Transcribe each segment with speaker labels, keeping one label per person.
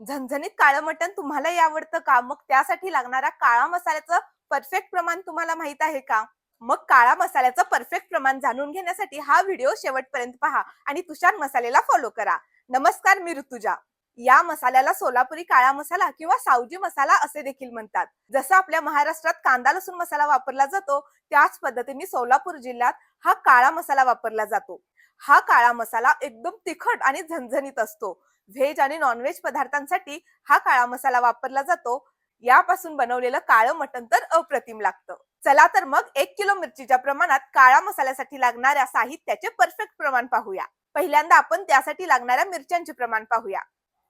Speaker 1: झणझणीत काळं मटण तुम्हालाही आवडतं का? मग त्यासाठी लागणाऱ्या काळा मसाल्याचं परफेक्ट प्रमाण तुम्हाला माहित आहे का? मग काळा मसाल्याचं परफेक्ट प्रमाण जाणून घेण्यासाठी हा व्हिडिओ शेवटपर्यंत पहा आणि तुषार मसालेला फॉलो करा. नमस्कार, मी ऋतुजा. या मसाल्याला सोलापुरी काळा मसाला किंवा सावजी मसाला असे देखील म्हणतात. जसं आपल्या महाराष्ट्रात कांदा लसूण मसाला वापरला जातो, त्याच पद्धतीने सोलापूर जिल्ह्यात हा काळा मसाला वापरला जातो. हा काळा मसाला एकदम तिखट आणि झणझणीत असतो. व्हेज आणि नॉनव्हेज पदार्थांसाठी हा काळा मसाला वापरला जातो. यापासून बनवलेलं काळं मटण तर अप्रतिम लागतं. चला तर मग 1 किलो मिरचीच्या प्रमाणात काळा मसाल्यासाठी लागणाऱ्या साहित्याचे परफेक्ट प्रमाण पाहूया. पहिल्यांदा आपण त्यासाठी लागणाऱ्या मिरच्यांचे प्रमाण पाहूया.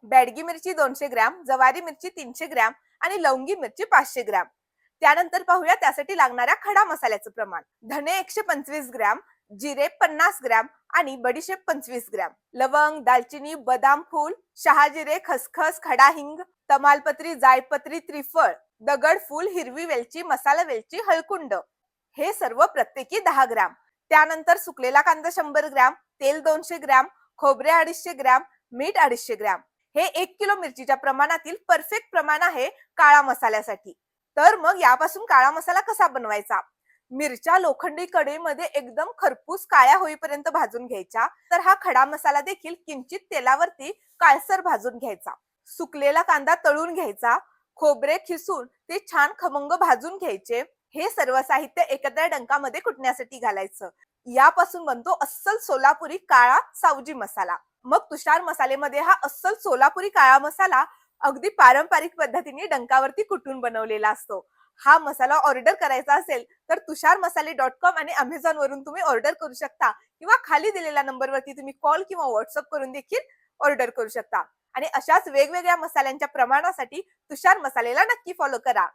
Speaker 1: बॅडगी मिरची 200 ग्रॅम, जवारी मिरची 300 ग्रॅम आणि लवंगी मिरची 500 ग्रॅम. त्यानंतर पाहूया त्यासाठी लागणाऱ्या खडा मसाल्याचं प्रमाण. धने 125 ग्रॅम, जिरे 50 ग्रॅम आणि बडीशेप 25 ग्रॅम. लवंग, दालचिनी, बदाम फूल, शहाजिरे, खसखस, खडा हिंग, तमालपत्री, जायपत्री, त्रिफळ, दगड फूल, हिरवी वेलची, मसाला वेलची, हळकुंड हे सर्व प्रत्येकी 10 ग्रॅम. त्यानंतर सुकलेला कांदा 100 ग्रॅम, तेल 200 ग्रॅम, खोबरे 250 ग्रॅम, मीठ 250 ग्रॅम. हे 1 किलो मिरचीच्या प्रमाणातील परफेक्ट प्रमाण आहे काळा मसाल्यासाठी. तर मग यापासून काळा मसाला कसा बनवायचा? मिरच्या लोखंडी कढईमध्ये एकदम खरपूस काळ्या होईपर्यंत भाजून घ्यायच्या. तर हा खडा मसाला देखील किंचित तेलावरती काळसर भाजून घ्यायचा. सुकलेला कांदा तळून घ्यायचा. खोबरे खिसून ते छान खमंग भाजून घ्यायचे. हे सर्व साहित्य एकत्र डंकामध्ये कुटण्यासाठी घालायचं. यापासून बनतो अस्सल सोलापुरी काळा सावजी मसाला. मग तुषार मसालेमध्ये हा अस्सल सोलापुरी काळा मसाला अगदी पारंपरिक पद्धतीने डंकावरती कुटून बनवलेला असतो. हा मसाला ऑर्डर करायचा असेल तर tusharmasale.com आणि Amazon वरून तुम्ही ऑर्डर करू शकता किंवा खाली दिलेल्या नंबरवरती तुम्ही कॉल किंवा व्हॉट्सअप करून देखील ऑर्डर करू शकता. आणि अशाच वेगवेगळ्या मसाल्यांच्या प्रमाणासाठी तुषार मसालेला नक्की फॉलो करा.